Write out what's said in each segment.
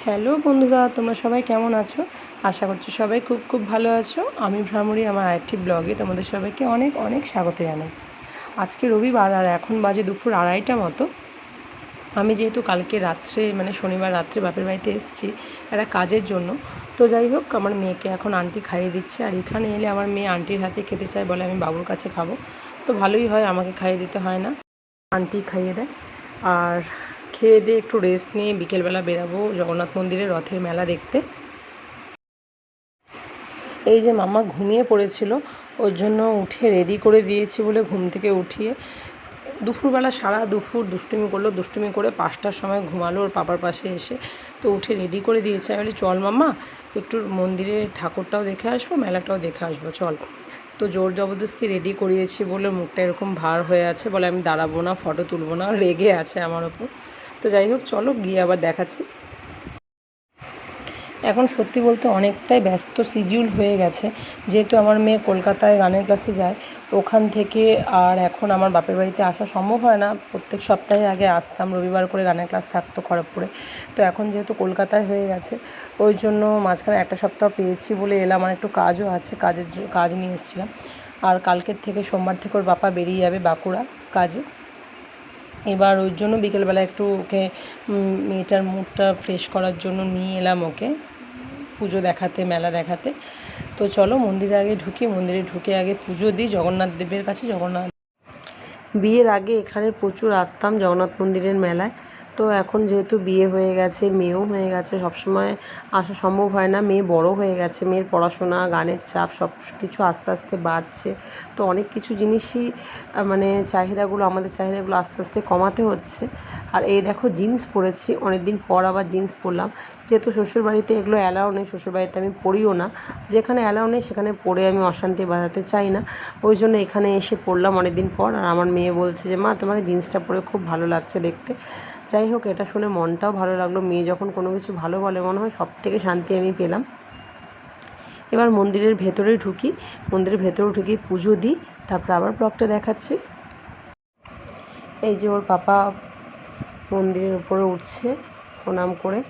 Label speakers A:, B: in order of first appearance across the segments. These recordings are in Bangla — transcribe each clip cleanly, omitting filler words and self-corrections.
A: হ্যালো বন্ধুরা, তোমরা সবাই কেমন আছো? আশা করছি সবাই খুব খুব ভালো আছো। আমি ভ্রামরী, আমার আরেকটি ব্লগে তোমাদের সবাইকে অনেক অনেক স্বাগত জানাই। আজকে রবিবার আর এখন বাজে দুপুর 2:30টা মতো। আমি যেহেতু কালকে রাত্রে মানে শনিবার রাত্রে বাপের বাড়িতে এসেছি একটা কাজের জন্য, তো যাই হোক আমার মেয়েকে এখন আন্টি খাইয়ে দিচ্ছে। আর এখানে এলে আমার মেয়ে আন্টির হাতে খেতে চায়, বলে আমি বাবুর কাছে খাবো। তো ভালোই হয়, আমাকে খাইয়ে দিতে হয় না, আন্টি খাইয়ে দেয়। আর খেয়ে দিয়ে একটু রেস্ট নিয়ে বিকেলবেলা বেরাবো জগন্নাথ মন্দিরে রথের মেলা দেখতে। এই যে মামা ঘুমিয়ে পড়েছিল, ওর জন্য উঠে রেডি করে দিয়েছি বলে ঘুম থেকে উঠিয়ে দুপুরবেলা সারা দুপুর দুষ্টুমি করলো, দুষ্টুমি করে 5টার সময় ঘুমালো ওর পাপার পাশে এসে। তো উঠে রেডি করে দিয়েছে। আমি বলি চল মাম্মা, একটু মন্দিরে ঠাকুরটাও দেখে আসবো, মেলাটাও দেখে আসবো, চল। তো জোর জবরদস্তি রেডি করিয়েছি বলে মুখটা এরকম ভার হয়ে আছে, বলে আমি দাঁড়াবো না, ফটো তুলবো না, রেগে আছে আমার ওপর। তো যাই হোক চলো গিয়ে আবার দেখাচ্ছি। এখন সত্যি বলতে অনেকটাই ব্যস্ত শিডিউল হয়ে গেছে, যেহেতু আমার মেয়ে কলকাতায় গানের ক্লাসে যায় ওখান থেকে। আর এখন আমার বাপের বাড়িতে আসা সম্ভব হয় না, প্রত্যেক সপ্তাহে আগে আসতাম, রবিবার করে গানের ক্লাস থাকতো খড়গপুরে। তো এখন যেহেতু কলকাতায় হয়ে গেছে, ওই জন্য মাঝখানে একটা সপ্তাহ পেয়েছি বলে এলাম। আমার একটু কাজও আছে, কাজ নিয়ে এসেছিলাম। আর কালকের থেকে সোমবার থেকে ওর বাবা বেরিয়ে যাবে বাঁকুড়া কাজে। এবার ওই জন্য বিকেলবেলা একটু ওকে মেয়েটার মুডটা ফ্রেশ করার জন্য নিয়ে এলাম ওকে পুজো দেখাতে, মেলা দেখাতে। তো চলো মন্দিরে আগে ঢুকি, মন্দিরে ঢুকে আগে পুজো দিই জগন্নাথ দেবের কাছে। বিয়ের আগে এখানে প্রচুর আসতাম জগন্নাথ মন্দিরের মেলায়। তো এখন যেহেতু বিয়ে হয়ে গেছে, মেয়েও হয়ে গেছে, সবসময় আসা সম্ভব হয় না। মেয়ে বড় হয়ে গেছে, মেয়ের পড়াশোনা, গানের চাপ সব কিছু আস্তে আস্তে বাড়ছে। তো অনেক কিছু জিনিসই মানে আমাদের চাহিদাগুলো আস্তে আস্তে কমাতে হচ্ছে। আর এই দেখো জিন্স পরেছি, অনেক দিন পর আবার জিন্স পরলাম। যেহেতু শ্বশুরবাড়িতে এগুলো অ্যালাউ নেই, শ্বশুরবাড়িতে আমি পরিও না, যেখানে অ্যালাউ নেই সেখানে পরে আমি অশান্তি বাঁধাতে চাই না। ওই জন্য এখানে এসে পরলাম অনেক দিন পর। আর আমার মেয়ে বলছে যে মা তোমাকে জিন্সটা পরে খুব ভালো লাগছে দেখতে। যাই হোক এটা শুনে মনটাও ভালো লাগলো, মেয়ে যখন কোনো কিছু ভালো বলে মনে হয় সব থেকে শান্তি আমি পেলাম। এবার মন্দিরের ভেতরে ঢুকি, মন্দিরের ভেতরে ঢুকি পুজো দিই, তারপর আবার ব্লগটা দেখাচ্ছি। এই যে ওর পাপা মন্দিরের উপরে উঠছে প্রণাম করে।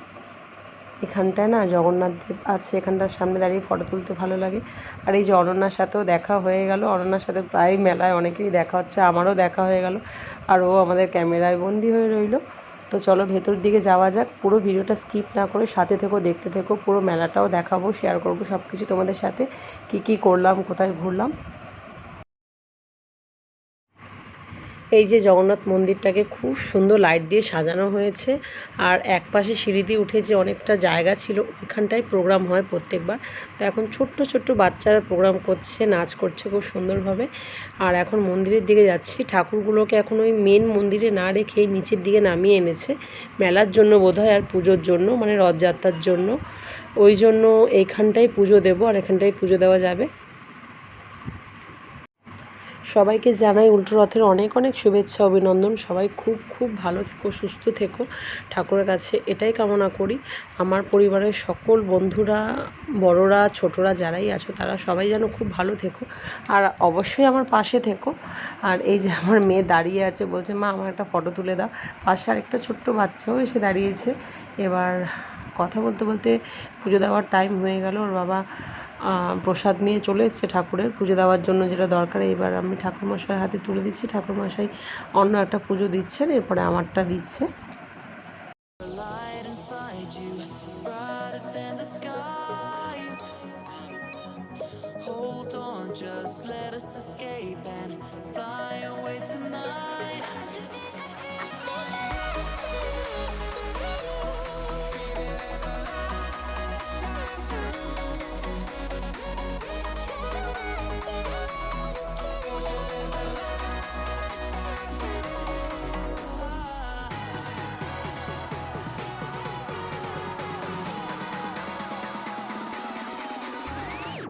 A: এখানটায় না জগন্নাথ দেব আছে, এখানটার সামনে দাঁড়িয়ে ফটো তুলতে ভালো লাগে। আর এই যে অনন্যার সাথেও দেখা হয়ে গেল, অনন্যার সাথে প্রায় মেলায় অনেকেরই দেখা হচ্ছে, আমারও দেখা হয়ে গেল। আর ও আমাদের ক্যামেরায় বন্দি হয়ে রইল। তো চলো ভেতর দিকে যাওয়া যাক, পুরো ভিডিওটা স্কিপ না করে সাথে থেকো, দেখতে থেকো, পুরো মেলাটাও দেখাবো, শেয়ার করবো সব কিছু তোমাদের সাথে, কী করলাম, কোথায় ঘুরলাম। এই যে জগন্নাথ মন্দিরটাকে খুব সুন্দর লাইট দিয়ে সাজানো হয়েছে। আর এক পাশে সিঁড়ি দিয়ে উঠে যে অনেকটা জায়গা ছিল, ওইখানটায় প্রোগ্রাম হয় প্রত্যেকবার। তো এখন ছোট্ট ছোট্ট বাচ্চারা প্রোগ্রাম করছে, নাচ করছে খুব সুন্দরভাবে। আর এখন মন্দিরের দিকে যাচ্ছি, ঠাকুরগুলোকে এখন ওই মেন মন্দিরে না রেখেই নিচের দিকে নামিয়ে এনেছে মেলার জন্য বোধহয়, আর পুজোর জন্য মানে রথযাত্রার জন্য। ওই জন্য এইখানটায় পুজো দেবো আর এখানটায় পুজো দেওয়া যাবে। সবাইকে জানাই উল্টো রথের অনেক অনেক শুভেচ্ছা, অভিনন্দন। সবাই খুব খুব ভালো থেকো, সুস্থ থেকো, ঠাকুরের কাছে এটাই কামনা করি। আমার পরিবারের সকল বন্ধুরা, বড়রা, ছোটরা যারাই আছো তারা সবাই যেন খুব ভালো থেকো, আর অবশ্যই আমার পাশে থেকো। আর এই যে আমার মেয়ে দাঁড়িয়ে আছে, বলছে মা আমার একটা ফটো তুলে দাও। পাশে আরেকটা ছোট্ট বাচ্চাও এসে দাঁড়িয়েছে। এবার কথা বলতে বলতে পুজো দেওয়ার টাইম হয়ে গেল। ওর বাবা প্রসাদ নিয়ে চলে এসছে ঠাকুরের পুজো দেওয়ার জন্য যেটা দরকার। এবার আমি ঠাকুরমশাইয়ের হাতে তুলে দিচ্ছি, ঠাকুরমশাই অন্য একটা পুজো দিচ্ছেন, এরপরে আমারটা দিচ্ছে।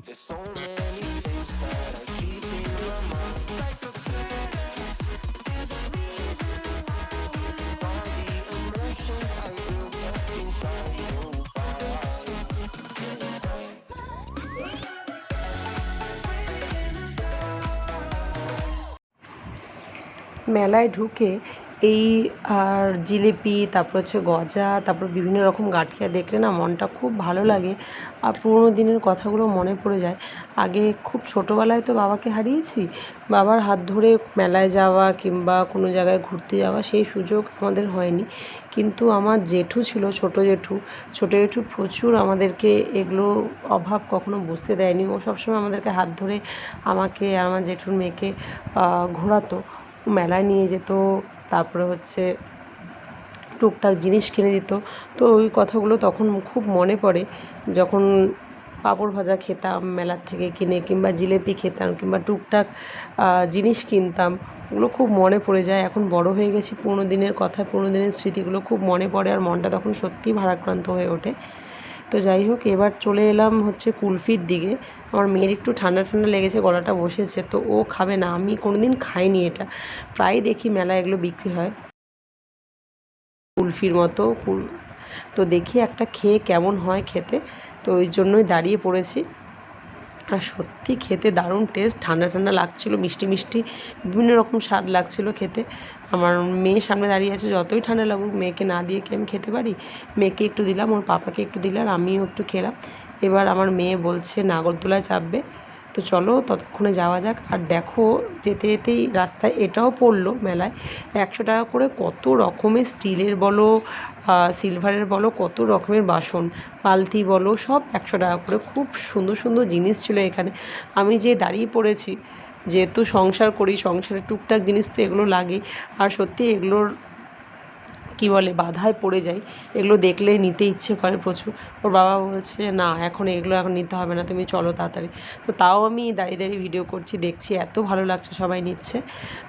A: There's so many things that are keeping my mind like a place. There's a reason why all the emotions I built up inside you. মেলায় ঢুকে এই আর জিলিপি, তারপর হচ্ছে গজা, তারপর বিভিন্ন রকম গাঁঠিয়া দেখলে না মনটা খুব ভালো লাগে আর পুরোনো দিনের কথাগুলো মনে পড়ে যায়। আগে খুব ছোটোবেলায় তো বাবাকে হারিয়েছি, বাবার হাত ধরে মেলায় যাওয়া কিংবা কোনো জায়গায় ঘুরতে যাওয়া সেই সুযোগ আমাদের হয়নি। কিন্তু আমার জেঠু ছিল, ছোটো জেঠু প্রচুর আমাদেরকে এগুলোর অভাব কখনো বুঝতে দেয়নি। ও সবসময় আমাদেরকে হাত ধরে আমাকে আর আমার জেঠুর মেয়েকে ঘোরাতো, মেলায় নিয়ে যেত, তারপরে হচ্ছে টুকটাক জিনিস কিনে দিত। তো ওই কথাগুলো তখন খুব মনে পড়ে, যখন পাঁপড় ভাজা খেতাম মেলার থেকে কিনে, কিংবা জিলিপি খেতাম, কিংবা টুকটাক জিনিস কিনতাম, ওগুলো খুব মনে পড়ে যায়। এখন বড় হয়ে গেছি, পুরোনো দিনের কথা, পুরোনো দিনের স্মৃতিগুলো খুব মনে পড়ে আর মনটা তখন সত্যিই ভারাক্রান্ত হয়ে ওঠে। তো যাই হোক, এবার চলে এলাম হচ্ছে কুলফির দিকে। আমার মেয়ের একটু ঠান্ডা ঠান্ডা লেগেছে, গলাটা বসেছে, তো ও খাবে না। আমি কোনোদিন খাইনি এটা, প্রায় দেখি মেলায় এগুলো বিক্রি হয় কুলফির মতো। তো দেখি একটা খেয়ে কেমন হয় খেতে, তো ওই জন্যই দাঁড়িয়ে পড়েছি। আর সত্যি খেতে দারুণ টেস্ট, ঠান্ডা ঠান্ডা লাগছিলো, মিষ্টি মিষ্টি বিভিন্ন রকম স্বাদ লাগছিলো খেতে। আমার মেয়ে সামনে দাঁড়িয়ে আছে, যতই ঠান্ডা লাগুক মেয়েকে না দিয়ে কি আমি খেতে পারি। মেয়েকে একটু দিলাম, ওর পাপাকে একটু দিলাম, আমিও একটু খেলাম। এবার আমার মেয়ে বলছে নাগরদোলায় চাপবে, তো চলো ততক্ষণে যাওয়া যাক। আর দেখো, যেতে যেতেই রাস্তায় এটাও পড়লো মেলায় 100 টাকা করে কত রকমের স্টিলের বলো সিলভারের বলো, কত রকমের বাসন, বালতি বলো, সব 100 টাকা করে। খুব সুন্দর সুন্দর জিনিস ছিল এখানে। আমি যে দাঁড়িয়ে পড়েছি, যেহেতু সংসার করি, সংসারের টুকটাক জিনিস তো এগুলো লাগেই। আর সত্যি এগুলোর কী বলে, বাধায় পড়ে যাই, এগুলো দেখলে নিতে ইচ্ছে করে প্রচুর। ওর বাবা বলছে না, এখন এগুলো এখন নিতে হবে না, তুমি চলো তাড়াতাড়ি। তো তাও আমি দাঁড়িয়ে দাঁড়িয়ে ভিডিও করছি, দেখছি এত ভালো লাগছে সবাই নিচ্ছে।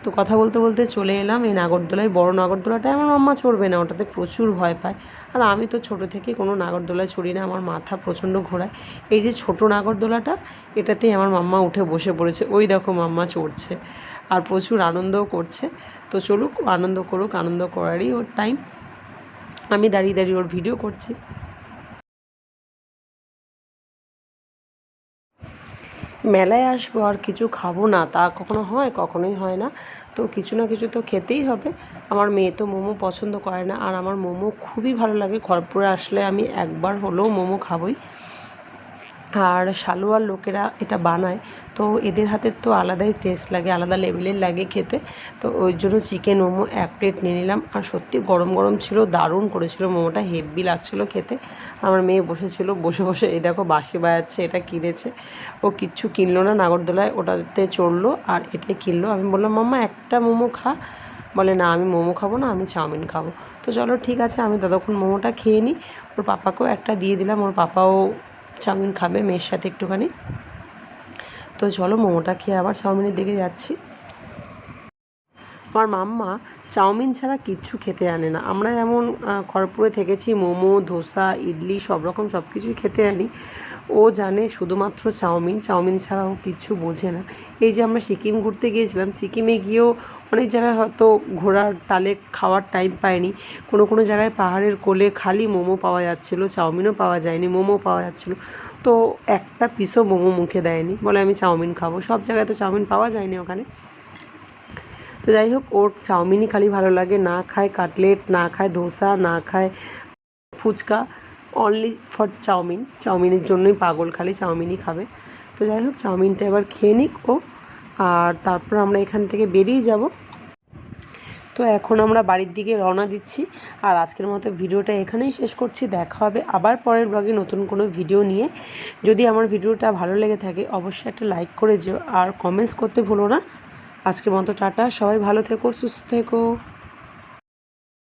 A: তো কথা বলতে বলতে চলে এলাম এই নাগরদোলায়। বড় নাগরদোলাটায় আমার মাম্মা চড়বে না, ওটাতে প্রচুর ভয় পায়। আর আমি তো ছোটো থেকে কোনো নাগরদোলায় চড়ি না, আমার মাথা প্রচণ্ড ঘোরায়। এই যে ছোটো নাগরদোলাটা, এটাতেই আমার মাম্মা উঠে বসে পড়েছে, ওই দেখো মাম্মা চড়ছে আর প্রচুর আনন্দও করছে। তো চলুক, আনন্দ করুক, আনন্দ করারই ওর টাইম। আমি দাঁড়িয়ে দাঁড়িয়ে ওর ভিডিও করছি। মেলায় আসবো আর কিছু খাবো না তা কখনো হয়? কখনোই হয় না। তো কিছু না কিছু তো খেতেই হবে। আমার মেয়ে তো মোমো পছন্দ করে না, আর আমার মোমো খুবই ভালো লাগে। খড়পুরে আসলে আমি একবার হলেও মোমো খাবই। আর সালোয়ার লোকেরা এটা বানায়, তো এদের হাতের তো আলাদাই টেস্ট লাগে, আলাদা লেভেলের লাগে খেতে। তো ওই জন্য চিকেন মোমো 1 প্লেট নিয়ে নিলাম। আর সত্যি গরম গরম ছিল, দারুণ করেছিল মোমোটা, হেব্বি লাগছিলো খেতে। আমার মেয়ে বসেছিল, বসে বসে এই দেখো বাঁশি বাজাচ্ছে, এটা কিনেছে। ও কিচ্ছু কিনলো না নাগরদোলায়, ওটাতে চড়লো আর এটাই কিনলো। আমি বললাম মাম্মা একটা মোমো খা, বলে না আমি মোমো খাবো না, আমি চাউমিন খাবো। তো চলো ঠিক আছে, আমি ততক্ষণ মোমোটা খেয়ে নিই। ওর পাপাকেও একটা দিয়ে দিলাম, ওর পাপাও চাউমিন খাবে মেয়ের সাথে একটুখানি। তো চলো মোমোটা খেয়ে আবার চাউমিনের দিকে যাচ্ছি। আমার মাম্মা চাউমিন ছাড়া কিচ্ছু খেতে জানে না। আমরা যেমন খড়গপুরে থেকেছি, মোমো, ধোসা, ইডলি সব রকম সব কিছুই খেতে জানি, ও জানে শুধুমাত্র চাউমিন। চাউমিন ছাড়া ও কিচ্ছু বোঝে না। এই যে আমরা সিকিম ঘুরতে গিয়েছিলাম, সিকিমে গিয়েও অনেক জায়গায় হয়তো ঘোরার তালে খাওয়ার টাইম পায়নি। কোনো কোনো জায়গায় পাহাড়ের কোলে খালি মোমো পাওয়া যাচ্ছিলো, চাউমিনও পাওয়া যায়নি, মোমো পাওয়া যাচ্ছিলো। তো একটা পিসও মোমো মুখে দেয়নি, বলে আমি চাউমিন খাবো। সব জায়গায় তো চাউমিন পাওয়া যায়নি ওখানে। তো যাই হোক, ওর চাউমিনই খালি ভালো লাগে, না খায় কাটলেট, না খায় ধোসা, না খায় ফুচকা, অনলি ফর চাউমিন। চাউমিনের জন্যই পাগল, খালি চাউমিনই খাবে। তো যাই হোক, চাউমিনটা এবার খেয়ে নিক ও, আর তারপর আমরা এখান থেকে বেরিয়ে যাব। তো এখন আমরা বাড়ির দিকে রওনা দিচ্ছি। আর আজকের মতো ভিডিওটা এখানেই শেষ করছি। দেখা হবে আবার পরের ব্লগে নতুন কোনো ভিডিও নিয়ে। যদি আমার ভিডিওটা ভালো লেগে থাকে অবশ্যই একটা লাইক করে যেও, আর কমেন্টস করতে ভুলো না। আজকের মতো টাটা, সবাই ভালো থেকো, সুস্থ থেকো।